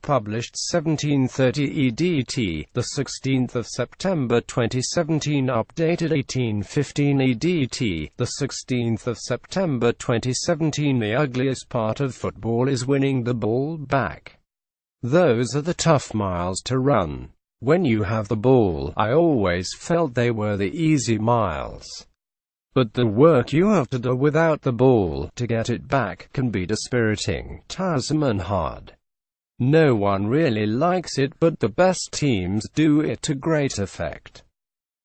Published 1730 EDT, the 16th of September 2017. Updated 1815 EDT, the 16th of September 2017. The ugliest part of football is winning the ball back. Those are the tough miles to run. When you have the ball, I always felt they were the easy miles. But the work you have to do without the ball, to get it back, can be dispiriting, tiresome and hard. No one really likes it, but the best teams do it to great effect.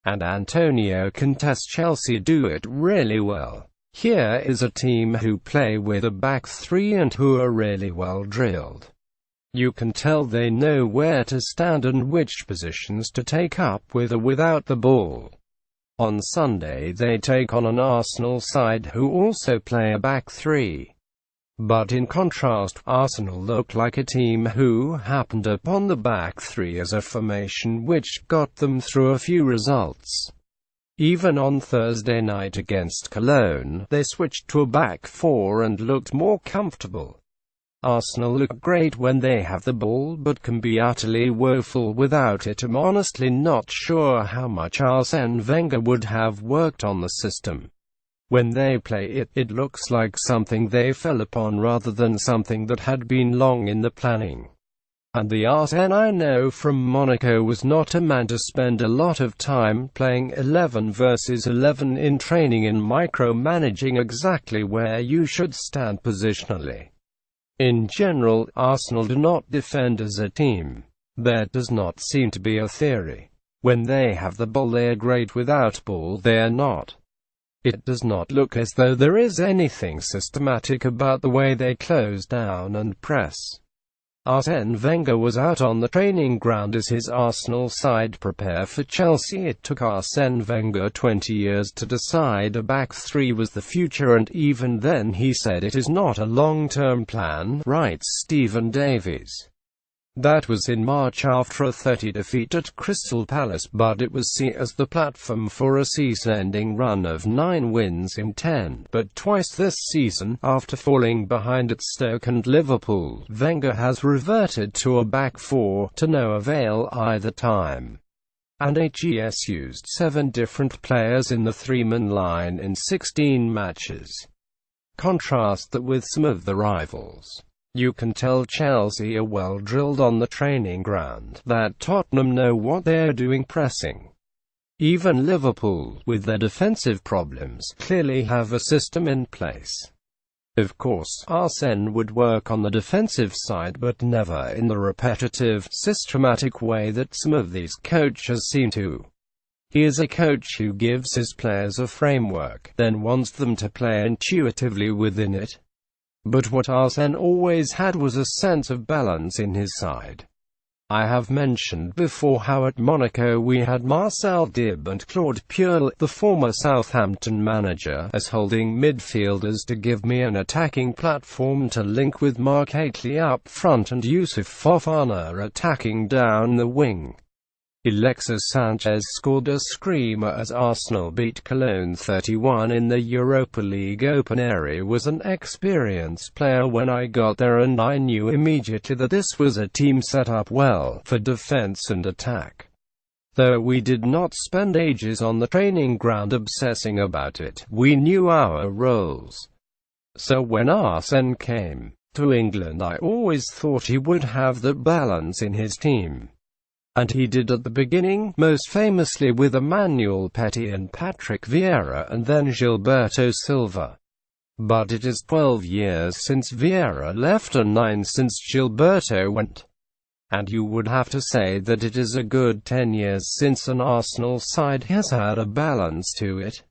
And Antonio Contes Chelsea do it really well. Here is a team who play with a back three and who are really well drilled. You can tell they know where to stand and which positions to take up with or without the ball. On Sunday they take on an Arsenal side who also play a back three. But in contrast, Arsenal look like a team who happened upon the back three as a formation which got them through a few results. Even on Thursday night against Cologne, they switched to a back four and looked more comfortable. Arsenal look great when they have the ball, but can be utterly woeful without it. I'm honestly not sure how much Arsene Wenger would have worked on the system. When they play it, it looks like something they fell upon rather than something that had been long in the planning. And the Arsene I know from Monaco was not a man to spend a lot of time playing 11 versus 11 in training and micromanaging exactly where you should stand positionally. In general, Arsenal do not defend as a team. There does not seem to be a theory. When they have the ball they are great, without ball they are not. It does not look as though there is anything systematic about the way they close down and press. Arsene Wenger was out on the training ground as his Arsenal side prepare for Chelsea. It took Arsene Wenger 20 years to decide a back three was the future, and even then he said it is not a long-term plan, writes Stephen Davies. That was in March after a 30 defeat at Crystal Palace, but it was seen as the platform for a season-ending run of 9 wins in 10. But twice this season, after falling behind at Stoke and Liverpool, Wenger has reverted to a back four, to no avail either time. And HES used 7 different players in the three-man line in 16 matches. Contrast that with some of the rivals. You can tell Chelsea are well drilled on the training ground, that Tottenham know what they are doing pressing. Even Liverpool, with their defensive problems, clearly have a system in place. Of course, Arsene would work on the defensive side, but never in the repetitive, systematic way that some of these coaches seem to. He is a coach who gives his players a framework, then wants them to play intuitively within it. But what Arsene always had was a sense of balance in his side. I have mentioned before how at Monaco we had Marcel Dibb and Claude Puel, the former Southampton manager, as holding midfielders to give me an attacking platform to link with Mark Hateley up front and Youssouf Fofana attacking down the wing. Alexis Sanchez scored a screamer as Arsenal beat Cologne 3-1 in the Europa League Open. Area was an experienced player when I got there, and I knew immediately that this was a team set up well for defense and attack. Though we did not spend ages on the training ground obsessing about it, we knew our roles. So when Arsene came to England, I always thought he would have that balance in his team. And he did at the beginning, most famously with Emmanuel Petit and Patrick Vieira, and then Gilberto Silva. But it is 12 years since Vieira left and 9 since Gilberto went. And you would have to say that it is a good 10 years since an Arsenal side has had a balance to it.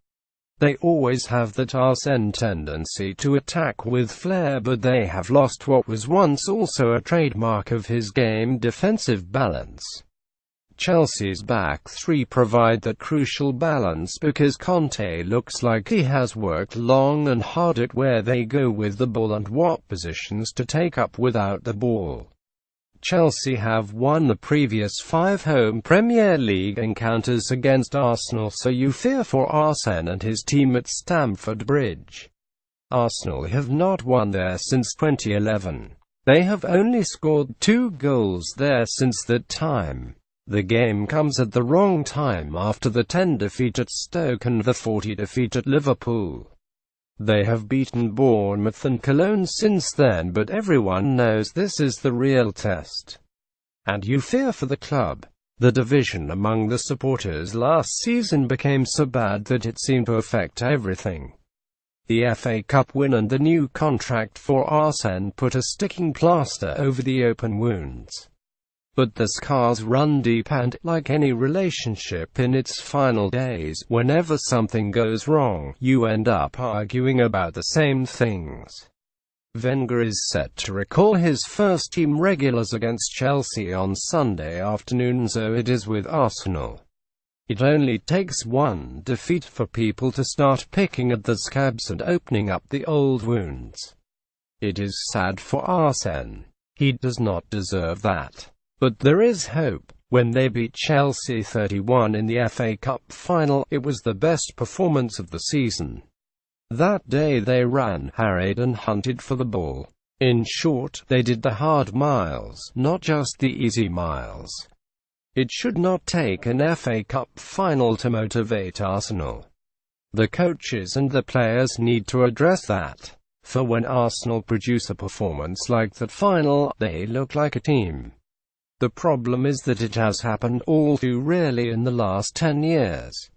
They always have that Arsene tendency to attack with flair, but they have lost what was once also a trademark of his game, defensive balance. Chelsea's back three provide that crucial balance because Conte looks like he has worked long and hard at where they go with the ball and what positions to take up without the ball. Chelsea have won the previous 5 home Premier League encounters against Arsenal, so you fear for Arsene and his team at Stamford Bridge. Arsenal have not won there since 2011. They have only scored 2 goals there since that time. The game comes at the wrong time after the 10 defeat at Stoke and the 40 defeat at Liverpool. They have beaten Bournemouth and Cologne since then, but everyone knows this is the real test. And you fear for the club. The division among the supporters last season became so bad that it seemed to affect everything. The FA Cup win and the new contract for Arsene put a sticking plaster over the open wounds. But the scars run deep and, like any relationship in its final days, whenever something goes wrong, you end up arguing about the same things. Wenger is set to recall his first-team regulars against Chelsea on Sunday afternoon, so it is with Arsenal. It only takes one defeat for people to start picking at the scabs and opening up the old wounds. It is sad for Arsene. He does not deserve that. But there is hope. When they beat Chelsea 3-1 in the FA Cup final, it was the best performance of the season. That day they ran, harried and hunted for the ball. In short, they did the hard miles, not just the easy miles. It should not take an FA Cup final to motivate Arsenal. The coaches and the players need to address that. For when Arsenal produce a performance like that final, they look like a team. The problem is that it has happened all too rarely in the last 10 years.